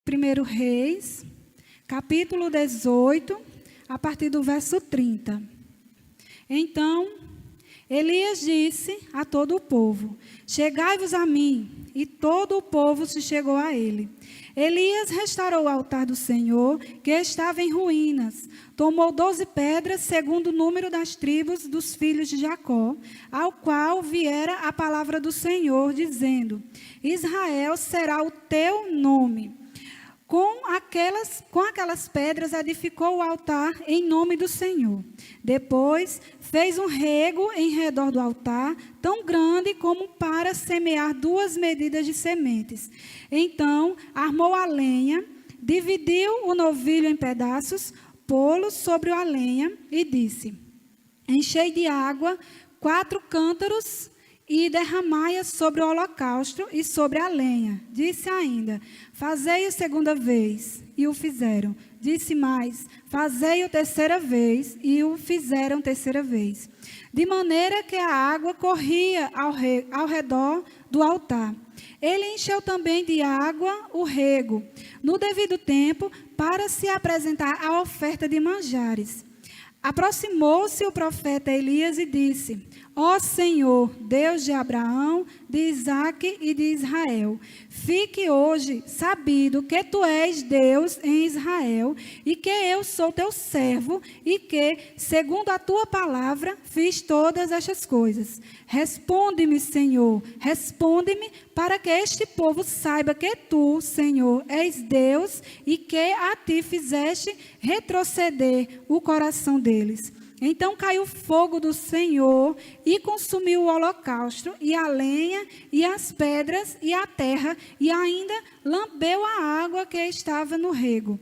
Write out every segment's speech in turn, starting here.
1 Reis, capítulo 18, a partir do verso 30. Então, Elias disse a todo o povo: chegai-vos a mim. E todo o povo se chegou a ele. Elias restaurou o altar do Senhor, que estava em ruínas. Tomou 12 pedras, segundo o número das tribos dos filhos de Jacó, ao qual viera a palavra do Senhor, dizendo: Israel será o teu nome. Com aquelas pedras edificou o altar em nome do Senhor. Depois fez um rego em redor do altar, tão grande como para semear 2 medidas de sementes. Então armou a lenha, dividiu o novilho em pedaços, pô-los sobre a lenha e disse: enchei de água 4 cântaros e derramai-a sobre o holocausto e sobre a lenha. Disse ainda: fazei-o segunda vez, e o fizeram. Disse mais: fazei-o terceira vez, e o fizeram terceira vez. De maneira que a água corria ao redor do altar. Ele encheu também de água o rego, no devido tempo, para se apresentar a oferta de manjares. Aproximou-se o profeta Elias e disse: ó Senhor, Deus de Abraão, de Isaque e de Israel, fique hoje sabido que tu és Deus em Israel e que eu sou teu servo e que, segundo a tua palavra, fiz todas estas coisas. Responde-me, Senhor, responde-me, para que este povo saiba que tu, Senhor, és Deus e que a ti fizeste retroceder o coração deles. Então caiu fogo do Senhor e consumiu o holocausto, e a lenha, e as pedras, e a terra, e ainda lambeu a água que estava no rego.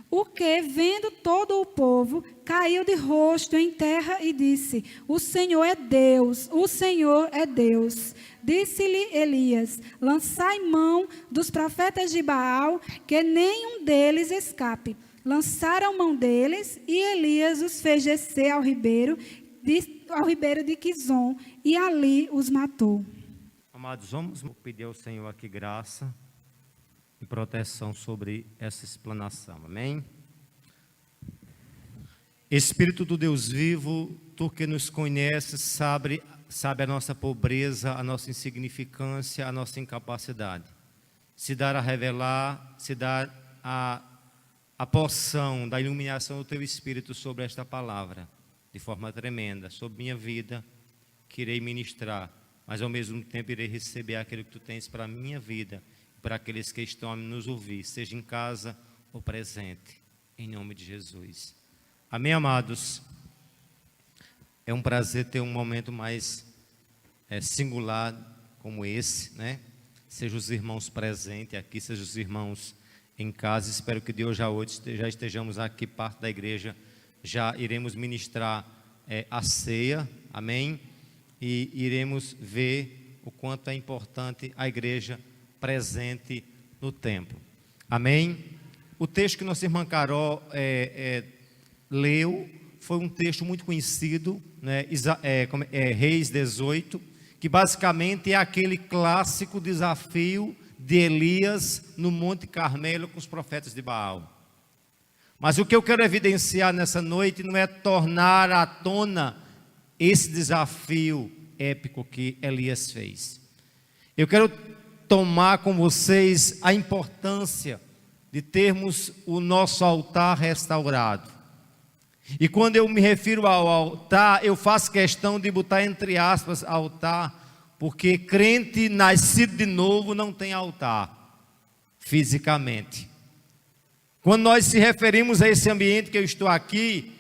O que, vendo todo o povo, caiu de rosto em terra e disse: o Senhor é Deus, o Senhor é Deus. Disse-lhe Elias: lançai mão dos profetas de Baal, que nenhum deles escape. Lançaram mão deles, e Elias os fez descer ao ribeiro de Quizon, e ali os matou. Amados, vamos pedir ao Senhor aqui graça e proteção sobre essa explanação, amém? Espírito do Deus vivo, tu que nos conheces, sabe a nossa pobreza, a nossa insignificância, a nossa incapacidade. Se dar a revelar, se dar a porção da iluminação do Teu Espírito sobre esta palavra, de forma tremenda, sobre minha vida, que irei ministrar, mas ao mesmo tempo irei receber aquilo que Tu tens para a minha vida, para aqueles que estão a nos ouvir, seja em casa ou presente, em nome de Jesus. Amém, amados? É um prazer ter um momento mais singular como esse, né? Seja os irmãos presentes aqui, seja os irmãos em casa. Espero que de hoje a hoje já estejamos aqui, parte da igreja, já iremos ministrar a ceia, amém? E iremos ver o quanto é importante a igreja presente no templo, amém? O texto que nossa irmã Carol leu foi um texto muito conhecido, né? Reis 18, que basicamente é aquele clássico desafio de Elias no Monte Carmelo com os profetas de Baal. Mas o que eu quero evidenciar nessa noite não é tornar à tona esse desafio épico que Elias fez. Eu quero tomar com vocês a importância de termos o nosso altar restaurado. E quando eu me refiro ao altar, eu faço questão de botar entre aspas altar, porque crente nascido de novo não tem altar, fisicamente. Quando nós se referimos a esse ambiente que eu estou aqui,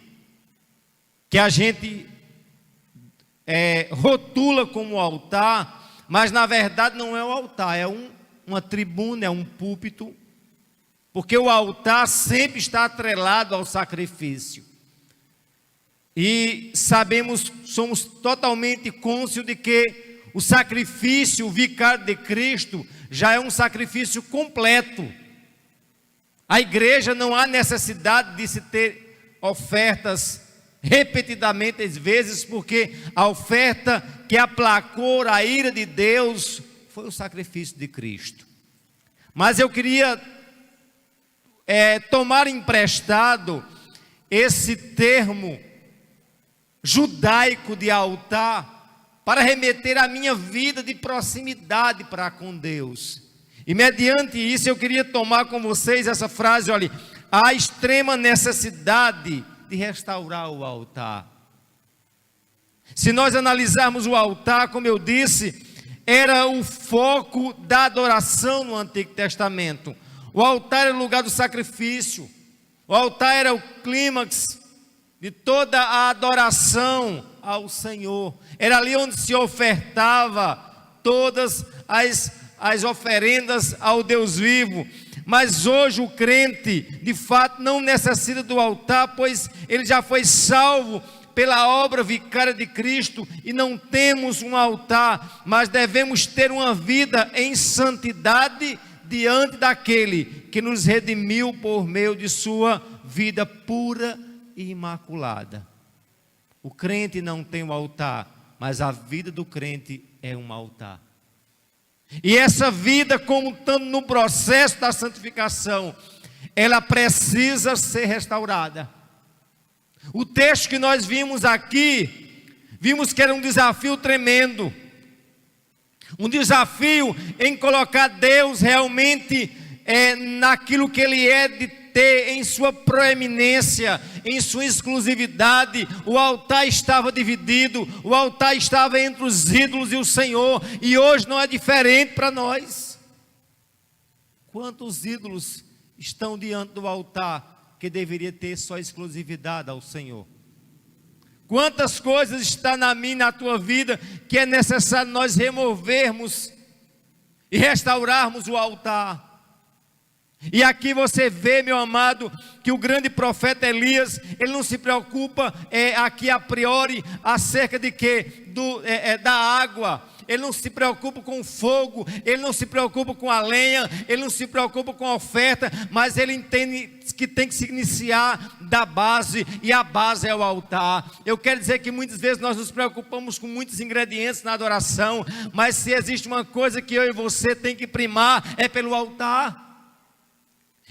que a gente rotula como altar, mas na verdade não é o altar, é uma tribuna, é um púlpito, porque o altar sempre está atrelado ao sacrifício. E sabemos, somos totalmente cônscios de que o sacrifício, o vicário de Cristo, já é um sacrifício completo. A igreja não há necessidade de se ter ofertas repetidamente, às vezes, porque a oferta que aplacou a ira de Deus foi o sacrifício de Cristo. Mas eu queria tomar emprestado esse termo judaico de altar para remeter a minha vida de proximidade para com Deus. E mediante isso eu queria tomar com vocês essa frase, olha, há extrema necessidade de restaurar o altar. Se nós analisarmos o altar, como eu disse, era o foco da adoração no Antigo Testamento. O altar era o lugar do sacrifício. O altar era o clímax de toda a adoração ao Senhor. Era ali onde se ofertava todas as oferendas ao Deus vivo. Mas hoje o crente, de fato, não necessita do altar, pois ele já foi salvo pela obra vicária de Cristo, e não temos um altar, mas devemos ter uma vida em santidade diante daquele que nos redimiu por meio de sua vida pura e imaculada. O crente não tem um altar, mas a vida do crente é um altar. E essa vida, como estando no processo da santificação, ela precisa ser restaurada. O texto que nós vimos aqui, vimos que era um desafio tremendo. Um desafio em colocar Deus realmente naquilo que Ele é de ter em sua proeminência, em sua exclusividade. O altar estava dividido, o altar estava entre os ídolos e o Senhor, e hoje não é diferente para nós. Quantos ídolos estão diante do altar que deveria ter só exclusividade ao Senhor? Quantas coisas está na minha e na tua vida que é necessário nós removermos e restaurarmos o altar? E aqui você vê, meu amado, que o grande profeta Elias, ele não se preocupa aqui a priori acerca de quê? Da água. Ele não se preocupa com o fogo, ele não se preocupa com a lenha, ele não se preocupa com a oferta, mas ele entende que tem que se iniciar da base, e a base é o altar. Eu quero dizer que muitas vezes nós nos preocupamos com muitos ingredientes na adoração, mas se existe uma coisa que eu e você tem que primar, é pelo altar.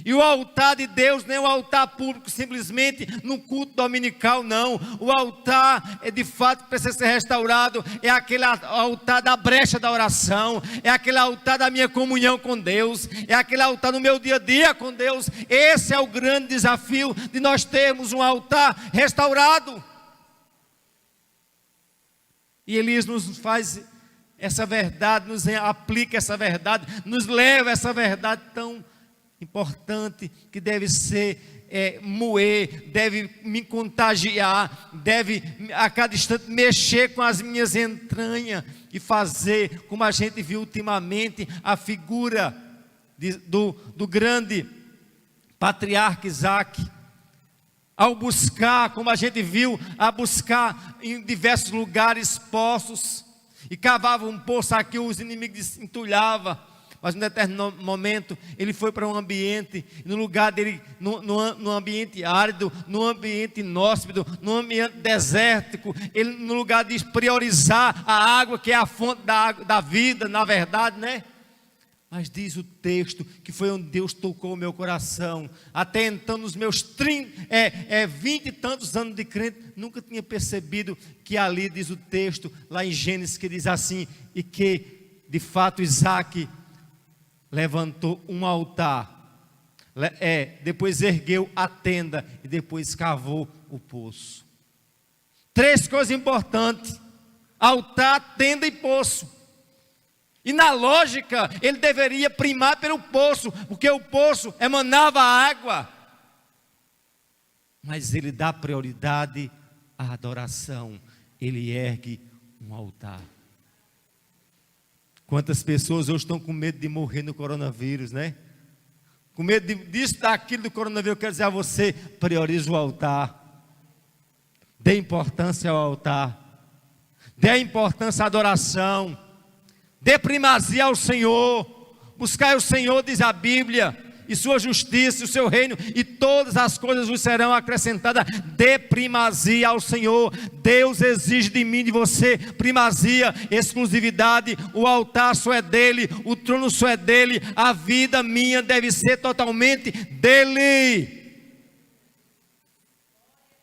E o altar de Deus não é um altar público simplesmente no culto dominical, não. O altar de fato precisa ser restaurado. É aquele altar da brecha da oração, é aquele altar da minha comunhão com Deus, é aquele altar no meu dia a dia com Deus. Esse é o grande desafio de nós termos um altar restaurado. E Elias nos faz essa verdade, nos aplica essa verdade, nos leva essa verdade tão importante, que deve ser moer, deve me contagiar, deve a cada instante mexer com as minhas entranhas e fazer, como a gente viu ultimamente, a figura do grande patriarca Isaac, ao buscar, como a gente viu, a buscar em diversos lugares poços, e cavava um poço aqui, os inimigos entulhavam. Mas em determinado momento ele foi para um ambiente, no lugar dele, no ambiente árido, no ambiente inóspito, no ambiente desértico, ele, no lugar de priorizar a água, que é a fonte da vida, na verdade, né? Mas diz o texto que foi onde Deus tocou o meu coração. Até então, nos meus 20 e tantos anos de crente, nunca tinha percebido que ali diz o texto, lá em Gênesis, que diz assim, e que de fato Isaac levantou um altar, depois ergueu a tenda e depois cavou o poço. 3 coisas importantes: altar, tenda e poço. E na lógica ele deveria primar pelo poço, porque o poço emanava água. Mas ele dá prioridade à adoração, ele ergue um altar. Quantas pessoas hoje estão com medo de morrer no coronavírus, né? Com medo disso, daquilo do coronavírus. Eu quero dizer a você, priorize o altar. Dê importância ao altar. Dê importância à adoração. Dê primazia ao Senhor. Buscai o Senhor, diz a Bíblia, e sua justiça e o seu reino, e todas as coisas vos serão acrescentadas. Dê primazia ao Senhor. Deus exige de mim, de você, primazia, exclusividade. O altar só é dele, o trono só é dele, a vida minha deve ser totalmente dele.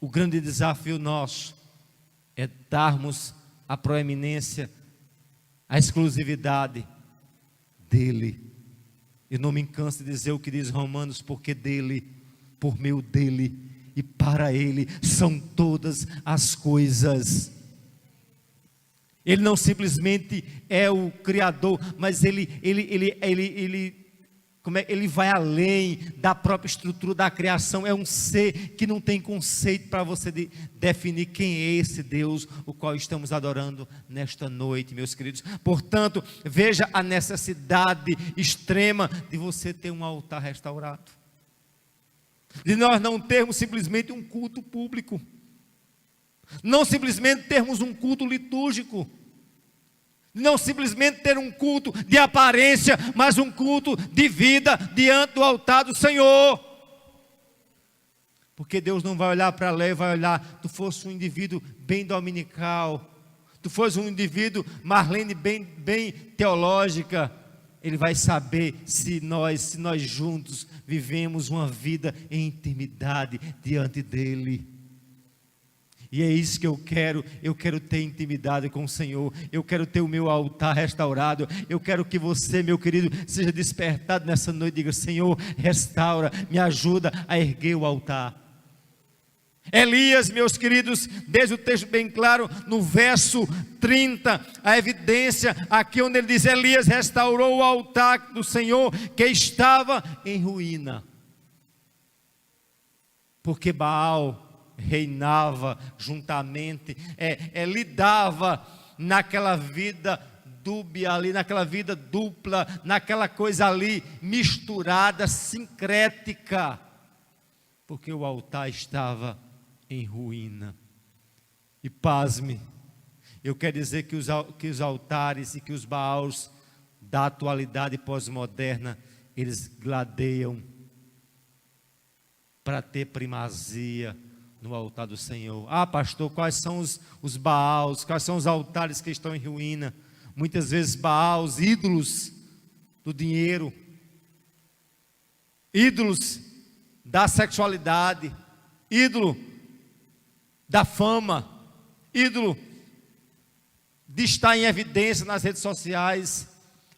O grande desafio nosso é darmos a proeminência, a exclusividade dele. Eu não me canso de dizer o que diz Romanos: porque dele, por meio dele e para ele são todas as coisas. Ele não simplesmente é o Criador, mas ele vai além da própria estrutura da criação. É um ser que não tem conceito para você definir quem é esse Deus, o qual estamos adorando nesta noite, meus queridos. Portanto, veja a necessidade extrema de você ter um altar restaurado, de nós não termos simplesmente um culto público, não simplesmente termos um culto litúrgico, não simplesmente ter um culto de aparência, mas um culto de vida diante do altar do Senhor. Porque Deus não vai olhar para a lei, vai olhar: tu fosse um indivíduo bem dominical, tu fosse um indivíduo, Marlene, bem teológica. Ele vai saber se nós juntos vivemos uma vida em intimidade diante dele. E é isso que eu quero ter intimidade com o Senhor, eu quero ter o meu altar restaurado. Eu quero que você, meu querido, seja despertado nessa noite e diga: Senhor, restaura, me ajuda a erguer o altar. Elias, meus queridos, desde o texto bem claro, no verso 30, a evidência aqui onde ele diz: Elias restaurou o altar do Senhor que estava em ruína, porque Baal reinava juntamente, lidava naquela vida dúbia ali, naquela vida dupla, naquela coisa ali misturada, sincrética, porque o altar estava em ruína. E pasme, eu quero dizer que os altares e que os baals da atualidade pós-moderna, eles gladeiam para ter primazia no altar do Senhor. Ah, pastor, quais são os baals, quais são os altares que estão em ruína? Muitas vezes baals, ídolos do dinheiro, ídolos da sexualidade, ídolo da fama, ídolo de estar em evidência nas redes sociais,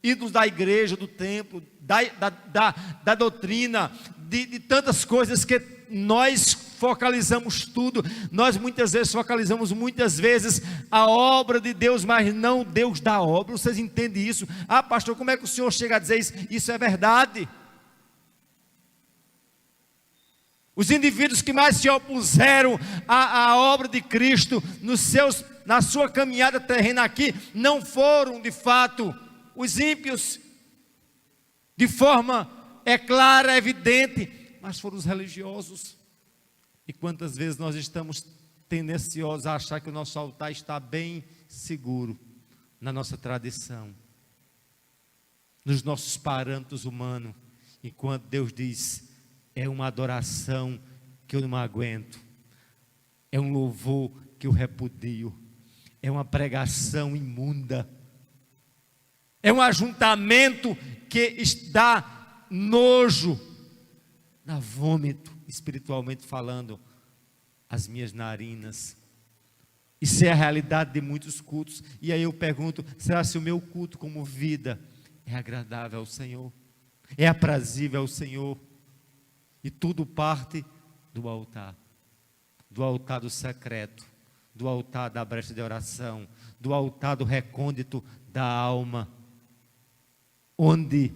ídolos da igreja, do templo, da doutrina, de tantas coisas que nós focalizamos tudo. Nós muitas vezes focalizamos a obra de Deus, mas não Deus da obra. Vocês entendem isso? Ah, pastor, como é que o senhor chega a dizer isso? Isso é verdade. Os indivíduos que mais se opuseram à obra de Cristo na sua caminhada terrena aqui, não foram de fato os ímpios, de forma clara, evidente, mas foram os religiosos. E quantas vezes nós estamos tendenciosos a achar que o nosso altar está bem seguro na nossa tradição, nos nossos parâmetros humanos, enquanto Deus diz: é uma adoração que eu não aguento, é um louvor que eu repudio, é uma pregação imunda, é um ajuntamento que dá nojo, dá vômito, espiritualmente falando, as minhas narinas. Isso é a realidade de muitos cultos. E aí eu pergunto: será se o meu culto como vida é agradável ao Senhor? É aprazível ao Senhor? E tudo parte do altar do secreto, do altar da brecha de oração, do altar do recôndito da alma, onde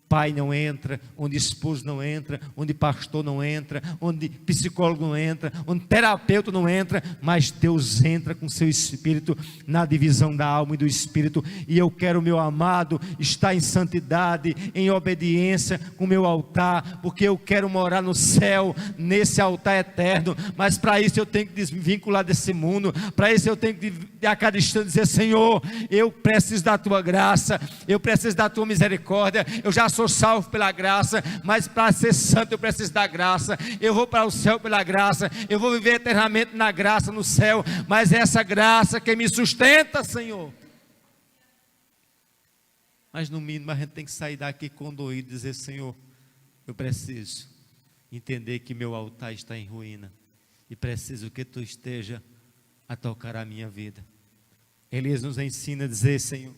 pai não entra, onde esposo não entra, onde pastor não entra, onde psicólogo não entra, onde terapeuta não entra, mas Deus entra com seu Espírito na divisão da alma e do Espírito. E eu quero, meu amado, estar em santidade, em obediência com o meu altar, porque eu quero morar no céu, nesse altar eterno. Mas para isso eu tenho que desvincular desse mundo, para isso eu tenho que a cada instante dizer: Senhor, eu preciso da tua graça, eu preciso da tua misericórdia, eu já sou sou salvo pela graça, mas para ser santo eu preciso da graça. Eu vou para o céu pela graça, eu vou viver eternamente na graça no céu, mas é essa graça que me sustenta, Senhor. Mas no mínimo a gente tem que sair daqui condoído e dizer: Senhor, eu preciso entender que meu altar está em ruína e preciso que Tu esteja a tocar a minha vida. Elias nos ensina a dizer: Senhor,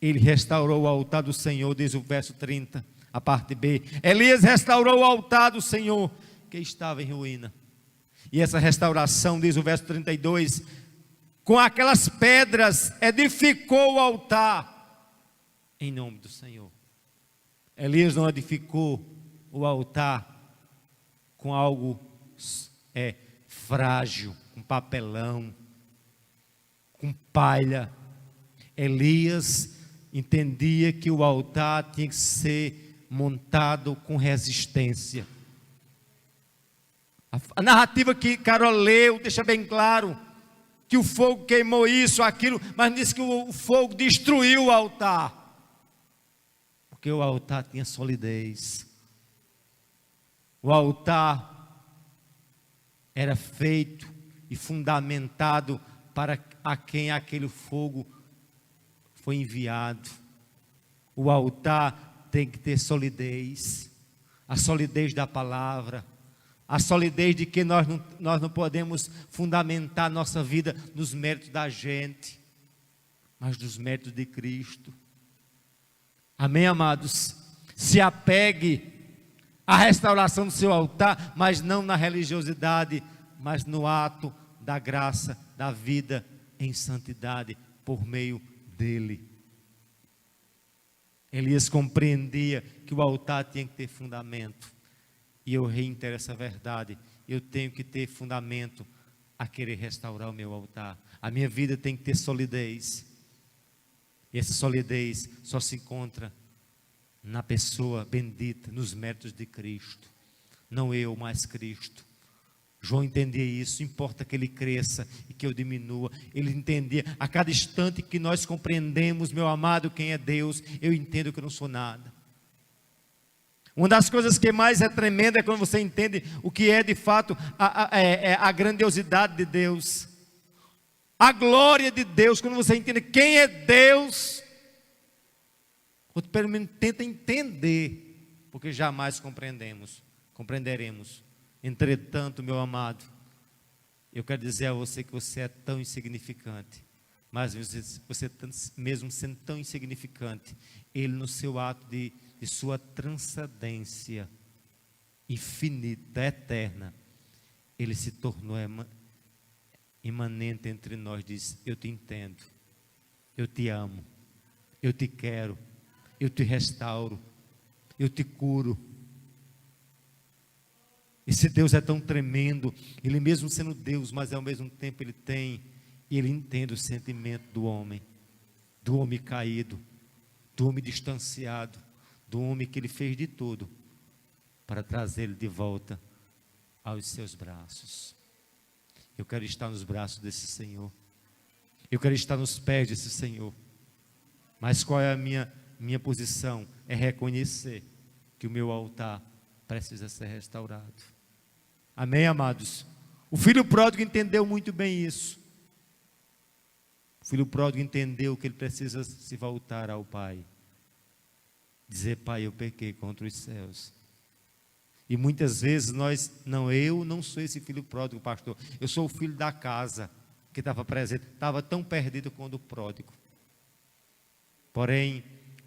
ele restaurou o altar do Senhor, diz o verso 30, a parte B. Elias restaurou o altar do Senhor que estava em ruína. E essa restauração, diz o verso 32, com aquelas pedras edificou o altar em nome do Senhor. Elias não edificou o altar com algo frágil, com papelão, com palha. Elias entendia que o altar tinha que ser montado com resistência. A narrativa que Carol leu deixa bem claro que o fogo queimou isso, aquilo, mas diz que o fogo destruiu o altar, porque o altar tinha solidez. O altar era feito e fundamentado para a quem aquele fogo foi enviado. O altar tem que ter solidez, a solidez da palavra, a solidez de que nós não podemos fundamentar nossa vida nos méritos da gente, mas nos méritos de Cristo. Amém, amados? Se apegue à restauração do seu altar, mas não na religiosidade, mas no ato da graça, da vida em santidade, por meio dele. Elias compreendia que o altar tinha que ter fundamento, e eu reitero essa verdade: eu tenho que ter fundamento a querer restaurar o meu altar. A minha vida tem que ter solidez, e essa solidez só se encontra na pessoa bendita, nos méritos de Cristo. Não eu, mas Cristo. João entendia isso. Importa que ele cresça e que eu diminua. Ele entendia a cada instante que nós compreendemos, meu amado, quem é Deus, eu entendo que eu não sou nada. Uma das coisas que mais é tremenda é quando você entende o que é de fato a grandiosidade de Deus, a glória de Deus. Quando você entende quem é Deus, ou pelo menos tenta entender, porque jamais compreenderemos. Entretanto, meu amado, eu quero dizer a você que você é tão insignificante, mas você mesmo sendo tão insignificante, Ele no seu ato de sua transcendência infinita, eterna, Ele se tornou imanente entre nós. Diz: eu te entendo, eu te amo, eu te quero, eu te restauro, eu te curo. Esse Deus é tão tremendo. Ele mesmo sendo Deus, mas ao mesmo tempo Ele tem, e Ele entende o sentimento do homem caído, do homem distanciado, do homem que Ele fez de tudo para trazê-lo de volta aos seus braços. Eu quero estar nos braços desse Senhor, eu quero estar nos pés desse Senhor. Mas qual é a minha posição? É reconhecer que o meu altar precisa ser restaurado. Amém, amados? O filho pródigo entendeu muito bem isso. O filho pródigo entendeu que ele precisa se voltar ao Pai, dizer: Pai, eu pequei contra os céus. E muitas vezes eu não sou esse filho pródigo, pastor. Eu sou o filho da casa que estava presente, estava tão perdido quanto o pródigo. Porém,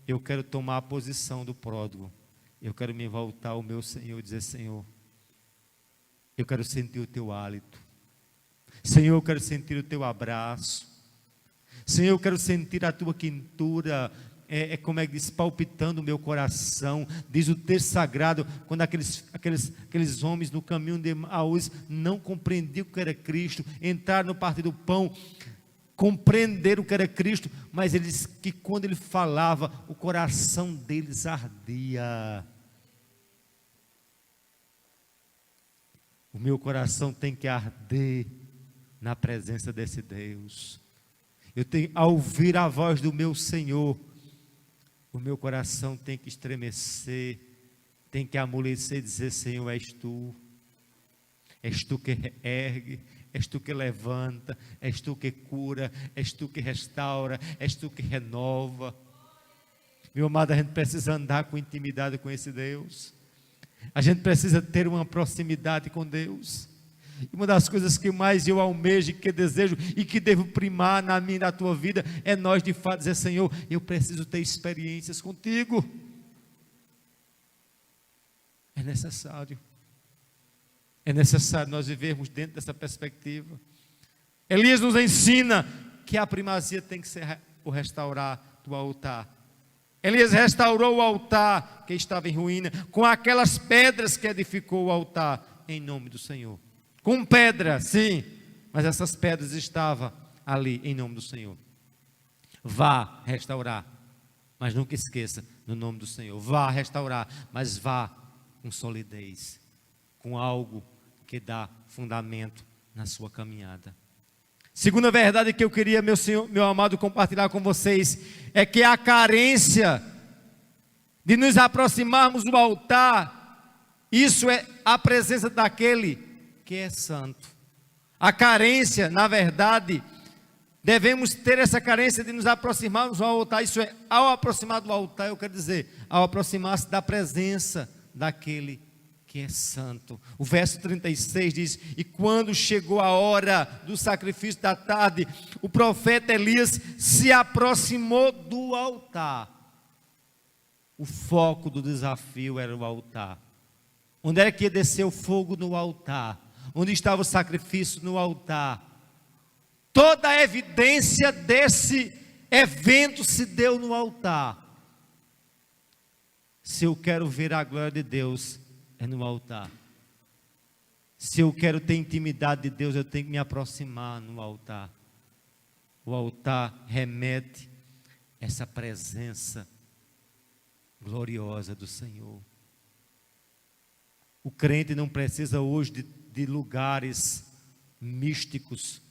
eu quero tomar a posição do pródigo. Eu quero me voltar ao meu Senhor e dizer: Senhor, eu quero sentir o Teu hálito. Senhor, eu quero sentir o Teu abraço. Senhor, eu quero sentir a Tua quentura, como é que diz, palpitando o meu coração. Diz o texto sagrado, quando aqueles homens no caminho de Emaús não compreendiam o que era Cristo, entraram no partir do pão, compreenderam o que era Cristo, mas eles, que quando Ele falava, o coração deles ardia. O meu coração tem que arder na presença desse Deus. Eu tenho, ao ouvir a voz do meu Senhor, o meu coração tem que estremecer, tem que amolecer e dizer: Senhor, és tu que ergue, és tu que levanta, és tu que cura, és tu que restaura, és tu que renova. Meu amado, a gente precisa andar com intimidade com esse Deus, a gente precisa ter uma proximidade com Deus. E uma das coisas que mais eu almejo, que desejo e que devo primar na minha e na tua vida é nós de fato dizer: Senhor, eu preciso ter experiências contigo. É necessário nós vivermos dentro dessa perspectiva. Elias nos ensina que a primazia tem que ser o restaurar do altar. Elias restaurou o altar que estava em ruína, com aquelas pedras que edificou o altar, em nome do Senhor. Com pedra, sim, mas essas pedras estavam ali, em nome do Senhor. Vá restaurar, mas nunca esqueça, no nome do Senhor. Vá restaurar, mas vá com solidez, com algo que dá fundamento na sua caminhada. Segunda verdade que eu queria, meu Senhor, meu amado, compartilhar com vocês, é que a carência de nos aproximarmos do altar, isso é a presença daquele que é santo. A carência, na verdade, devemos ter essa carência de nos aproximarmos do altar. Isso é, ao aproximar do altar, eu quero dizer, ao aproximar-se da presença daquele que é santo. O verso 36 diz: e quando chegou a hora do sacrifício da tarde, o profeta Elias se aproximou do altar. O foco do desafio era o altar. Onde era que ia descer o fogo? No altar. Onde estava o sacrifício? No altar. Toda a evidência desse evento se deu no altar. Se eu quero ver a glória de Deus, é no altar. Se eu quero ter intimidade de Deus, eu tenho que me aproximar no altar. O altar remete essa presença gloriosa do Senhor. O crente não precisa hoje de lugares místicos,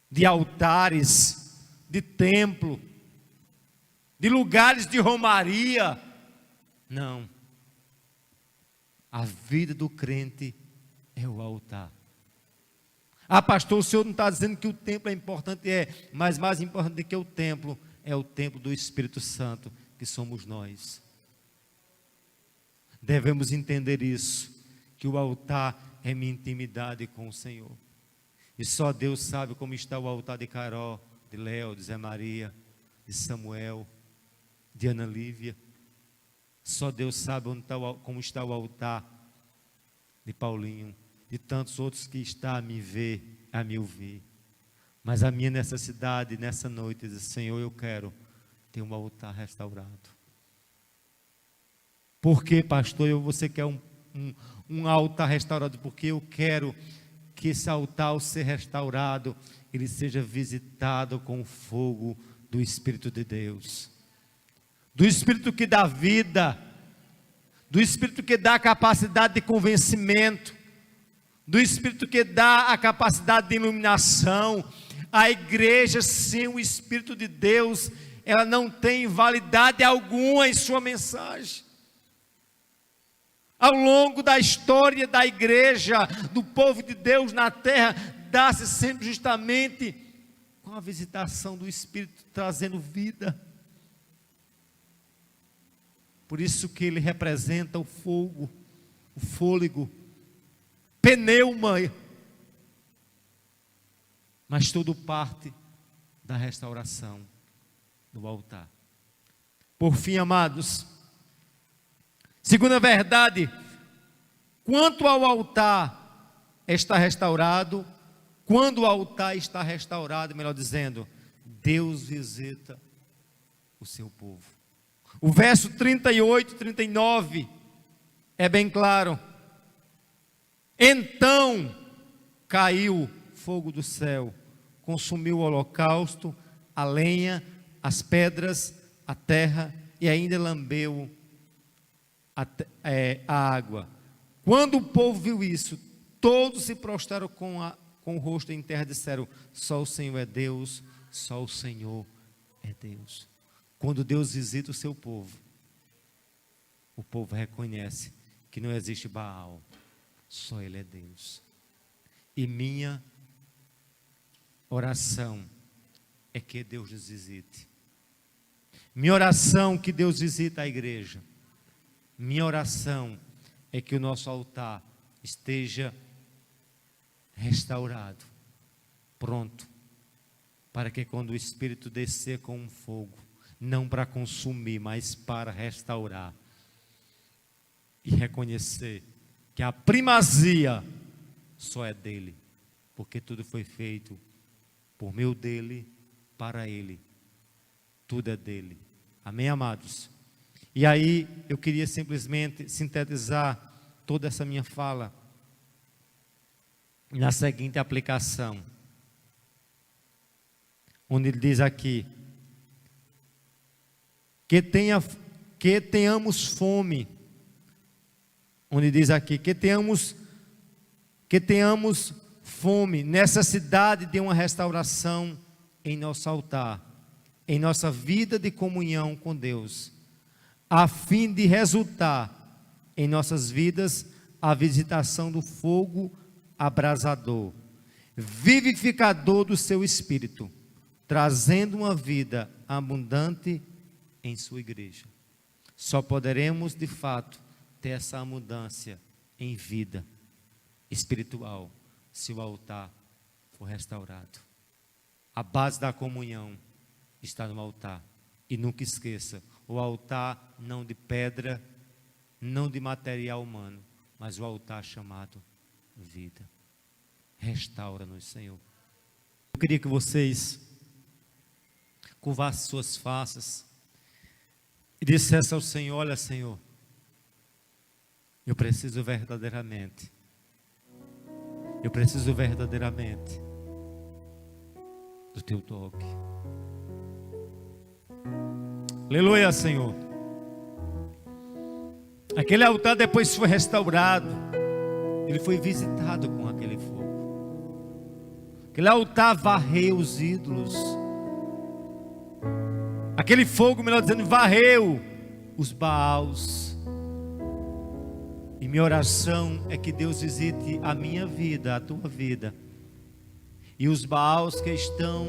de altares, de templo, de lugares de romaria. Não. A vida do crente é o altar. Ah, pastor, o senhor não está dizendo que o templo é importante? É, mas mais importante do que o templo é o templo do Espírito Santo, que somos nós. Devemos entender isso, que o altar é minha intimidade com o Senhor. E só Deus sabe como está o altar de Carol, de Léo, de Zé Maria, de Samuel, de Ana Lívia. Só Deus sabe como está o altar de Paulinho, de tantos outros que está a me ver, a me ouvir. Mas a minha necessidade nessa noite é dizer: Senhor, eu quero ter um altar restaurado. Por que, pastor, você quer um altar restaurado? Porque eu quero que esse altar, ao ser restaurado, ele seja visitado com o fogo do Espírito de Deus. Do Espírito que dá vida, do Espírito que dá a capacidade de convencimento, do Espírito que dá a capacidade de iluminação. A igreja sem o Espírito de Deus, ela não tem validade alguma em sua mensagem. Ao longo da história da igreja, do povo de Deus na terra, dá-se sempre justamente com a visitação do Espírito trazendo vida. Por isso que ele representa o fogo, o fôlego, pneuma. Mas tudo parte da restauração do altar. Por fim, amados, segunda verdade, quanto ao altar está restaurado, quando o altar está restaurado, melhor dizendo, Deus visita o seu povo. O verso 38, 39 é bem claro. Então caiu fogo do céu, consumiu o holocausto, a lenha, as pedras, a terra e ainda lambeu a água. Quando o povo viu isso, todos se prostraram com o rosto em terra e disseram: só o Senhor é Deus, só o Senhor é Deus. Quando Deus visita o seu povo reconhece que não existe Baal, só Ele é Deus. E minha oração é que Deus nos visite. Minha oração é que Deus visite a igreja. Minha oração é que o nosso altar esteja restaurado, pronto, para que quando o Espírito descer com um fogo, não para consumir, mas para restaurar, e reconhecer que a primazia só é dele, porque tudo foi feito por meio dele, para ele, tudo é dele. Amém, amados? E aí eu queria simplesmente sintetizar toda essa minha fala na seguinte aplicação, onde ele diz aqui que tenhamos fome, onde diz aqui que tenhamos fome, necessidade de uma restauração em nosso altar, em nossa vida de comunhão com Deus, a fim de resultar em nossas vidas a visitação do fogo abrasador, vivificador do seu espírito, trazendo uma vida abundante em sua igreja. Só poderemos de fato ter essa abundância em vida espiritual se o altar for restaurado. A base da comunhão está no altar. E nunca esqueça, o altar não de pedra, não de material humano, mas o altar chamado vida. Restaura-nos, Senhor. Eu queria que vocês curvassem suas faces e dissessem ao Senhor: olha, Senhor, eu preciso verdadeiramente do teu toque. Aleluia, Senhor. Aquele altar depois foi restaurado, ele foi visitado com aquele fogo. Aquele altar varreu os ídolos. Aquele fogo, melhor dizendo, varreu os Baals. E minha oração é que Deus visite a minha vida, a tua vida, e os Baals que estão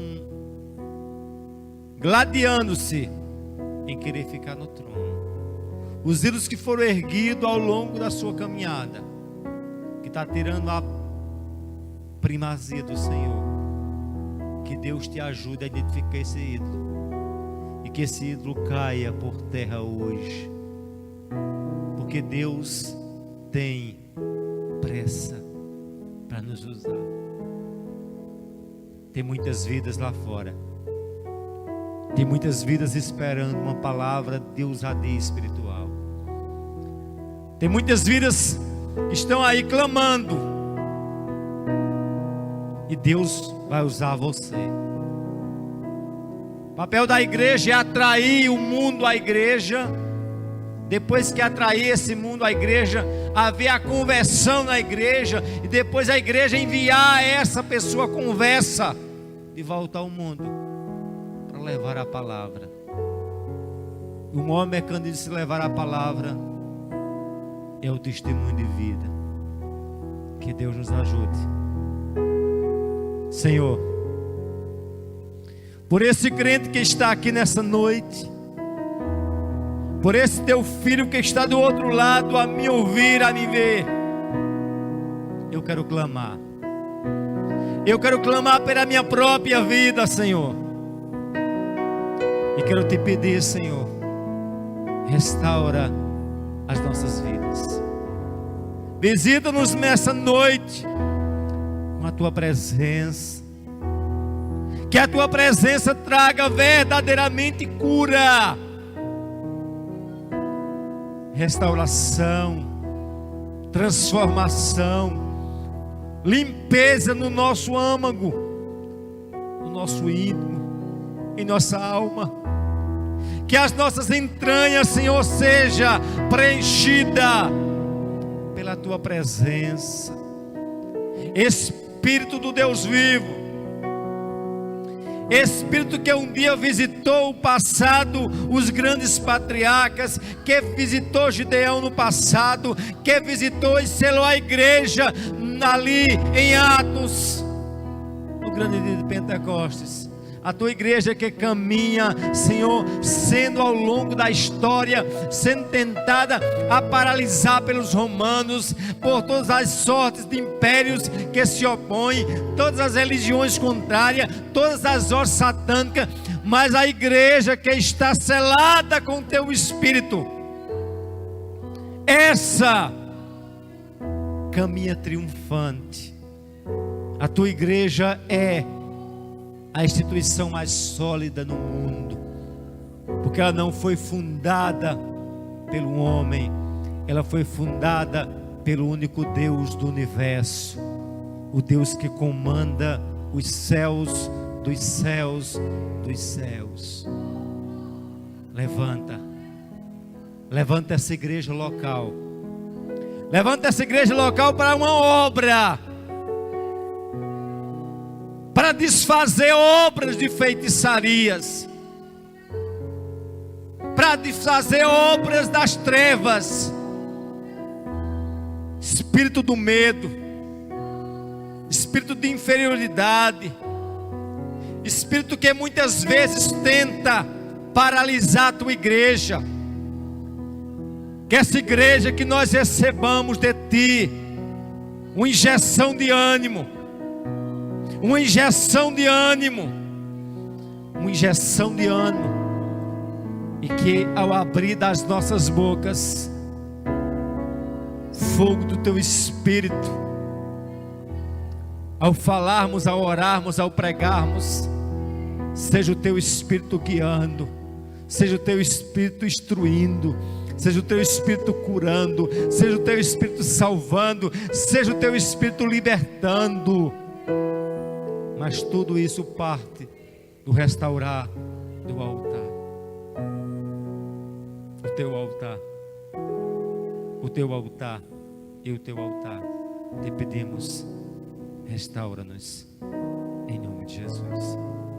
gladiando-se em querer ficar no trono, os ídolos que foram erguidos ao longo da sua caminhada, que está tirando a primazia do Senhor. Que Deus te ajude a identificar esse ídolo, e que esse ídolo caia por terra hoje, porque Deus tem pressa para nos usar. Tem muitas vidas lá fora, tem muitas vidas esperando uma palavra de ousadia espiritual. Tem muitas vidas que estão aí clamando, e Deus vai usar você. O papel da igreja é atrair o mundo à igreja. Depois que atrair esse mundo à igreja, haver a conversão na igreja, e depois a igreja enviar essa pessoa conversa de volta ao mundo para levar a palavra. O maior mecanismo de se levar a palavra é o testemunho de vida. Que Deus nos ajude, Senhor, por esse crente que está aqui nessa noite, por esse teu filho que está do outro lado a me ouvir, a me ver. Eu quero clamar. Eu quero clamar pela minha própria vida, Senhor. E quero te pedir, Senhor, restaura as nossas vidas. Visita-nos nessa noite com a tua presença. Que a tua presença traga verdadeiramente cura, restauração, transformação, limpeza no nosso âmago, no nosso íntimo, em nossa alma. Que as nossas entranhas, Senhor, seja preenchida pela tua presença. Espírito do Deus vivo, Espírito que um dia visitou o passado, os grandes patriarcas, que visitou Gideão no passado, que visitou e selou a igreja ali em Atos, no grande dia de Pentecostes. A tua igreja que caminha, Senhor, sendo ao longo da história, sendo tentada a paralisar pelos romanos, por todas as sortes de impérios que se opõem, todas as religiões contrárias, todas as ordens satânicas, mas a igreja que está selada com o teu Espírito, essa caminha triunfante. A tua igreja é a instituição mais sólida no mundo, porque ela não foi fundada pelo homem, ela foi fundada pelo único Deus do universo, o Deus que comanda os céus dos céus dos céus. Levanta essa igreja local, levanta essa igreja local para uma obra, para desfazer obras de feitiçarias, para desfazer obras das trevas, espírito do medo, espírito de inferioridade, espírito que muitas vezes tenta paralisar a tua igreja. Que essa igreja que nós recebamos de ti uma injeção de ânimo, uma injeção de ânimo, uma injeção de ânimo, e que ao abrir das nossas bocas fogo do teu Espírito, ao falarmos, ao orarmos, ao pregarmos, seja o teu Espírito guiando, seja o teu Espírito instruindo, seja o teu Espírito curando, seja o teu Espírito salvando, seja o teu Espírito libertando. Mas tudo isso parte do restaurar do altar. O teu altar, o teu altar e o teu altar. Te pedimos, restaura-nos em nome de Jesus.